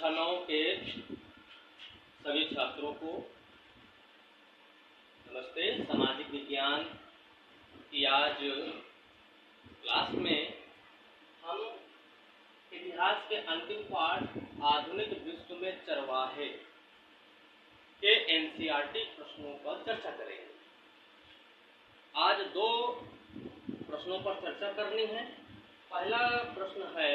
कक्षा 9 के सभी छात्रों को नमस्ते। सामाजिक विज्ञान की आज क्लास में हम इतिहास के अंतिम पाठ आधुनिक विश्व में चरवाहे के एनसीईआरटी प्रश्नों पर चर्चा करेंगे। आज दो प्रश्नों पर चर्चा करनी है। पहला प्रश्न है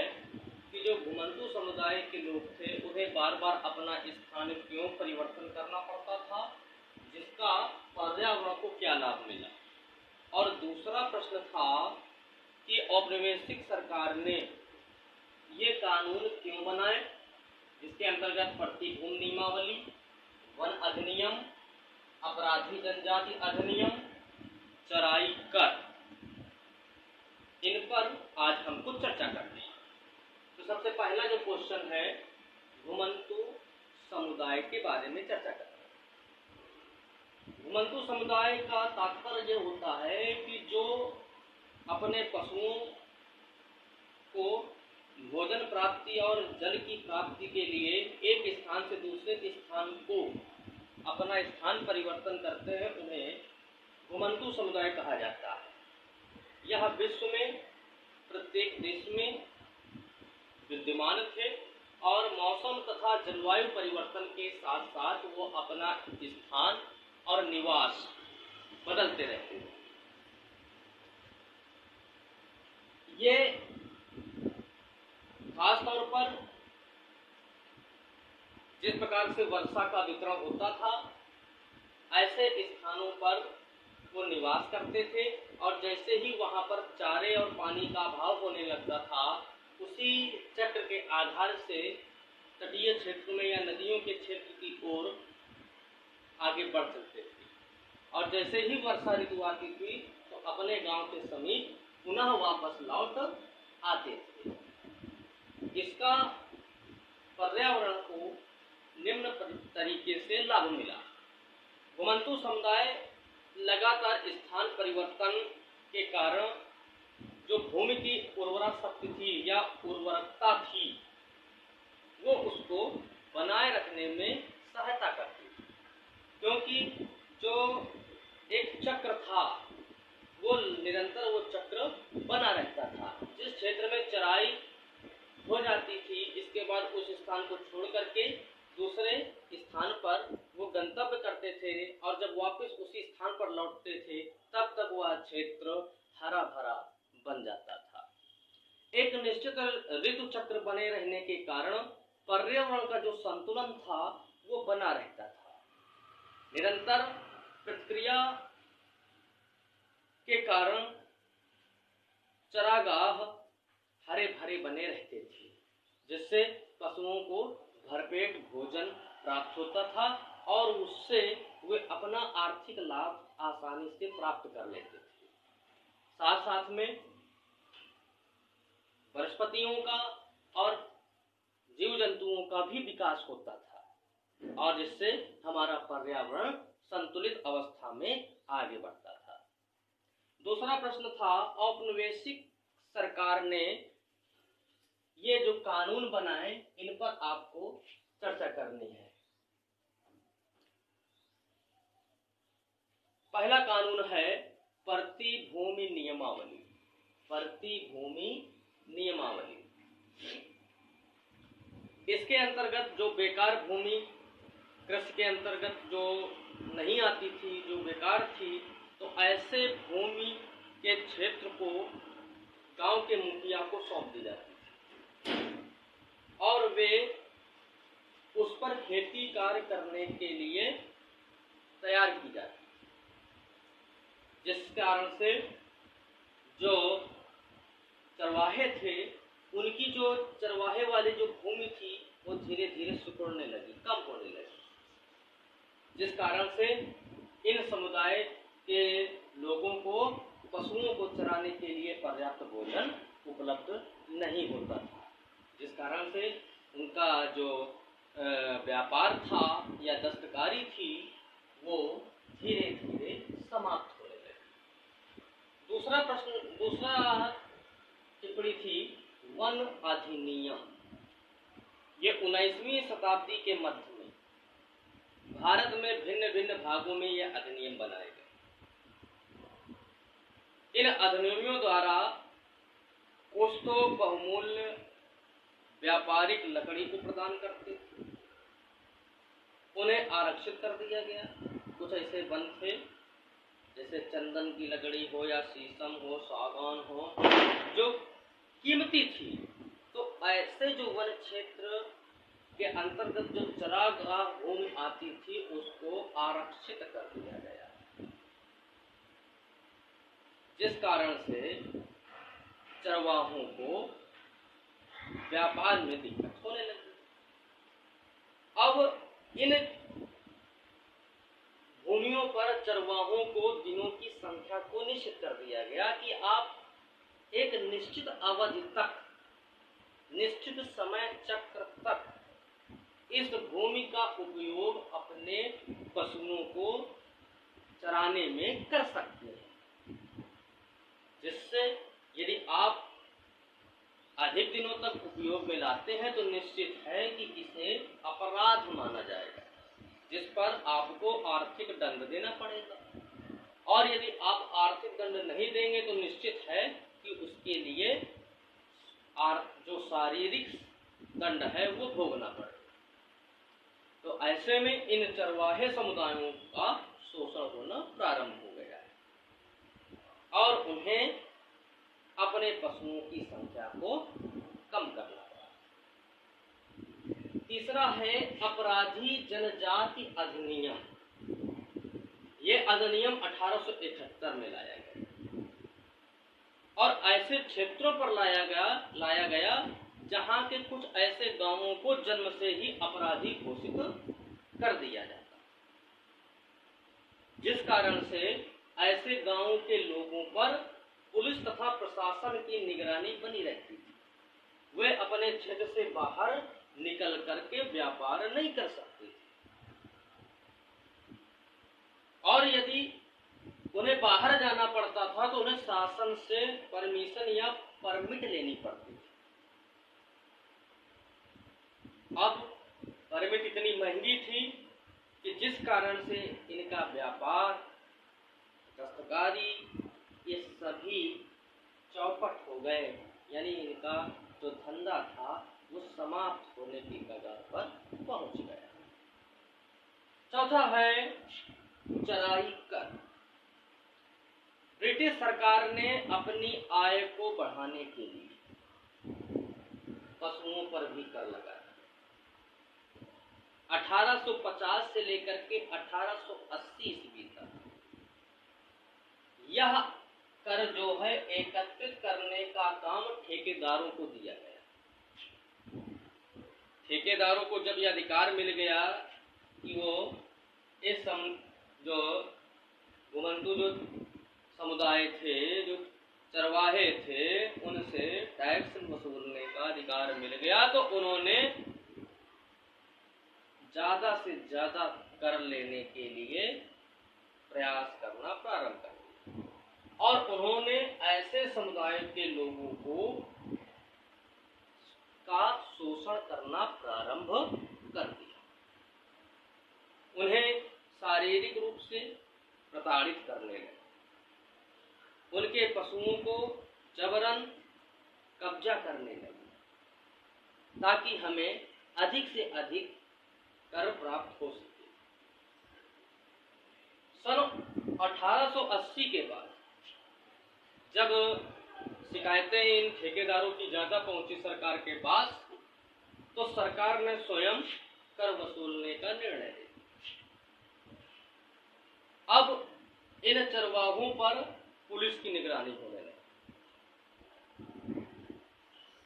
कि जो घुमंतू समुदाय के लोग थे उन्हें बार बार अपना स्थान क्यों परिवर्तन करना पड़ता था, जिसका पर्यावरण को क्या लाभ मिला। और दूसरा प्रश्न था कि औपनिवेशिक सरकार ने ये कानून क्यों बनाए, जिसके अंतर्गत प्रतिभूमि नियमावली, वन अधिनियम, अपराधी जनजाति अधिनियम, चराई कर, इन पर आज हमको चर्चा करनी है। तो सबसे पहला जो क्वेश्चन है, घुमंतू समुदाय के बारे में चर्चा करना है। घुमंतू समुदाय का तात्पर्य होता है कि जो अपने पशुओं को भोजन प्राप्ति और जल की प्राप्ति के लिए एक स्थान से दूसरे स्थान को अपना स्थान परिवर्तन करते हैं, उन्हें घुमंतू समुदाय कहा जाता है। यह विश्व में प्रत्येक देश में विद्यमान थे और मौसम तथा जलवायु परिवर्तन के साथ साथ वो अपना स्थान और निवास बदलते रहते थे। ये खास तौर पर जिस प्रकार से वर्षा का वितरण होता था, ऐसे स्थानों पर वो निवास करते थे और जैसे ही वहां पर चारे और पानी का अभाव होने लगता था, उसी चक्र के आधार से तटीय क्षेत्र में या नदियों के क्षेत्र की ओर आगे बढ़ सकते थे। और जैसे ही वर्षा ऋतु आती थी तो अपने गांव के समीप पुनः वापस लौट आते थे। इसका पर्यावरण को निम्न तरीके से लाभ मिला। घुमंतू समुदाय लगातार स्थान परिवर्तन के कारण जो भूमि की उर्वरा शक्ति थी या उर्वरकता थी, वो उसको बनाए रखने में सहायता करती थी, क्योंकि जो एक चक्र था वो निरंतर वो चक्र बना रहता था। जिस क्षेत्र में चराई हो जाती थी, इसके बाद उस स्थान को छोड़ करके दूसरे स्थान पर वो गंतव्य करते थे और जब वापस उसी स्थान पर लौटते थे तब तक वह क्षेत्र हरा भरा बन जाता था। एक निश्चित ऋतु चक्र बने रहने के कारण पर्यावरण का जो संतुलन था वो बना रहता था। निरंतर प्रक्रिया के कारण चरागाह हरे भरे बने रहते थे, जिससे पशुओं को भरपेट भोजन प्राप्त होता था और उससे वे अपना आर्थिक लाभ आसानी से प्राप्त कर लेते थे। साथ साथ में वनस्पतियों का और जीव जंतुओं का भी विकास होता था और जिससे हमारा पर्यावरण संतुलित अवस्था में आगे बढ़ता था। दूसरा प्रश्न था, औपनिवेशिक सरकार ने ये जो कानून बनाए, इन पर आपको चर्चा करनी है। पहला कानून है प्रतिभूमि नियमावली। प्रतिभूमि नियमावली, इसके अंतर्गत जो बेकार भूमि कृषि के अंतर्गत जो नहीं आती थी, जो बेकार थी, तो ऐसे भूमि के क्षेत्र को गांव के मुखिया को सौंप दी जाती और वे उस पर खेती कार्य करने के लिए तैयार की जाती, जिस कारण से जो चरवाहे थे उनकी जो चरवाहे वाली जो भूमि थी वो धीरे धीरे सिकुड़ने लगी, कम होने लगी, जिस कारण से इन समुदाय के लोगों को पशुओं को चराने के लिए पर्याप्त भोजन उपलब्ध नहीं होता था, जिस कारण से उनका जो व्यापार था या दस्तकारी थी वो धीरे धीरे समाप्त होने लगी। दूसरा टिप्पणी थी वन अधिनियम। ये 19वीं शताब्दी के मध्य में भारत में भिन्न भिन्न भागों में ये अधिनियम बनाए गए। इन अधिनियमों द्वारा कुछ तो बहुमूल्य व्यापारिक लकड़ी को प्रदान करते थे, उन्हें आरक्षित कर दिया गया। कुछ ऐसे वन थे जैसे चंदन की लकड़ी हो या शीशम हो, सागौन हो, जो कीमती थी, तो ऐसे जो वन क्षेत्र के अंतर्गत जो चरागाह भूमि आती थी उसको आरक्षित कर दिया गया, जिस कारण से चरवाहों को व्यापार में दिक्कत होने लगी। अब इन भूमियों पर चरवाहों को दिनों की संख्या को निश्चित कर दिया गया कि आप एक निश्चित अवधि तक, निश्चित समय चक्र तक इस भूमि का उपयोग अपने पशुओं को चराने में कर सकते हैं, जिससे यदि आप अधिक दिनों तक उपयोग में लाते हैं तो निश्चित है कि इसे अपराध माना जाएगा, जिस पर आपको आर्थिक दंड देना पड़ेगा, और यदि आप आर्थिक दंड नहीं देंगे तो निश्चित है कि उसके लिए जो शारीरिक दंड है वो भोगना पड़ेगा। तो ऐसे में इन चरवाहे समुदायों का शोषण होना प्रारंभ हो गया है और उन्हें अपने पशुओं की संख्या को कम करना पड़ा। तीसरा है अपराधी जनजाति अधिनियम। ये अधिनियम 1871 में लाया गया और ऐसे क्षेत्रों पर लाया गया जहां के कुछ ऐसे गांवों को जन्म से ही अपराधी घोषित कर दिया जाता, जिस कारण से ऐसे गांवों के लोगों पर पुलिस तथा प्रशासन की निगरानी बनी रहती थी। वे अपने क्षेत्र से बाहर निकल करके व्यापार नहीं कर सकते थे, और यदि उन्हें बाहर जाना पड़ता था तो उन्हें शासन से परमिशन या परमिट लेनी पड़ती थी। अब परमिट इतनी महंगी थी कि जिस कारण से इनका व्यापार, दस्तकारी, ये सभी चौपट हो गए, यानी इनका जो धंधा था वो समाप्त होने की कगार पर पहुंच गया। चौथा है चराई कर। ब्रिटिश सरकार ने अपनी आय को बढ़ाने के लिए पशुओं पर भी कर लगाया। 1850 से लेकर के 1880 ईस्वी तक यह कर जो है एकत्रित करने का काम ठेकेदारों को दिया गया। ठेकेदारों को जब यह अधिकार मिल गया कि वो इस जो घुमंतु जो समुदाय थे, जो चरवाहे थे, उनसे टैक्स वसूलने का अधिकार मिल गया, तो उन्होंने ज्यादा से ज्यादा कर लेने के लिए प्रयास करना प्रारंभ कर दिया और उन्होंने ऐसे समुदाय के लोगों को का शोषण करना प्रारंभ कर दिया। उन्हें शारीरिक रूप से प्रताड़ित करने लगे, उनके पशुओं को जबरन कब्जा करने लगे ताकि हमें अधिक से अधिक कर प्राप्त हो सके। सन 1880 के बाद जब शिकायतें इन ठेकेदारों की ज्यादा पहुंची सरकार के पास, तो सरकार ने स्वयं कर वसूलने का निर्णय लिया। अब इन चरवाहों पर पुलिस की निगरानी होने लगी।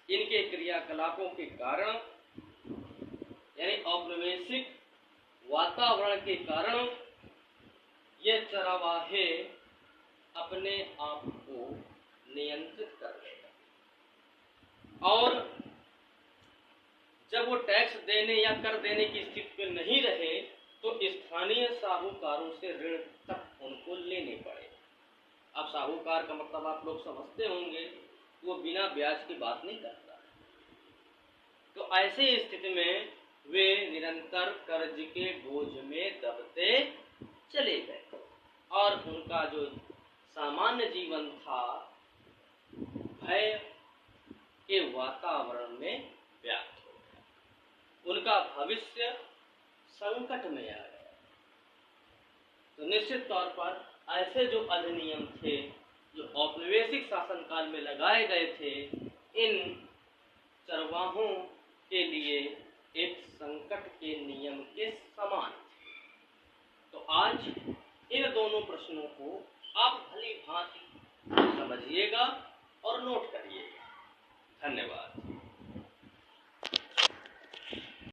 इनके क्रियाकलापों के कारण, यानी औपनिवेशिक वातावरण के कारण, ये चरवाहे अपने आप को नियंत्रित कर लेगा और जब वो टैक्स देने या कर देने की स्थिति में नहीं रहे तो स्थानीय साहूकारों से ऋण तक उनको लेने पड़े। अब साहूकार का मतलब आप लोग समझते होंगे, वो बिना ब्याज की बात नहीं करता। तो ऐसी स्थिति में वे निरंतर कर्ज के बोझ में दबते चले गए और उनका जो सामान्य जीवन था भय के वातावरण में व्याप्त हो गया। उनका भविष्य संकट में आ गया। तो निश्चित तौर पर ऐसे जो अधिनियम थे जो औपनिवेशिक शासनकाल में लगाए गए थे, इन चरवाहों के लिए एक संकट के नियम के समान थे। तो आज इन दोनों प्रश्नों को आप भली भांति समझिएगा और नोट करिएगा। धन्यवाद।